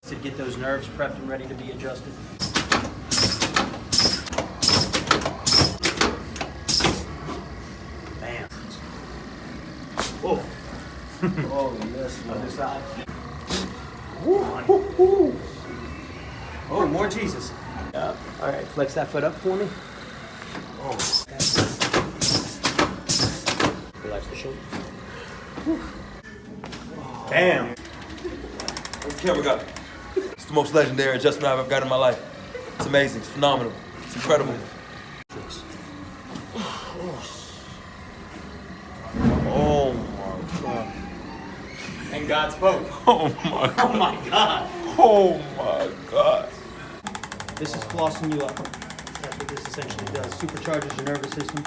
To get those nerves prepped and ready to be adjusted. Bam. Whoa. Oh, yes. Other side. Woo, woo, woo. Oh, more Jesus. Yep. All right, flex that foot up for me. Oh. Relax the shoulder. Whew. Bam. Where's the camera go? It's the most legendary adjustment I've ever got in my life. It's amazing. It's phenomenal. It's incredible. Oh my God. And God spoke. Oh my God. Oh my God. Oh my God. This is flossing you up. That's what this essentially does. Supercharges your nervous system.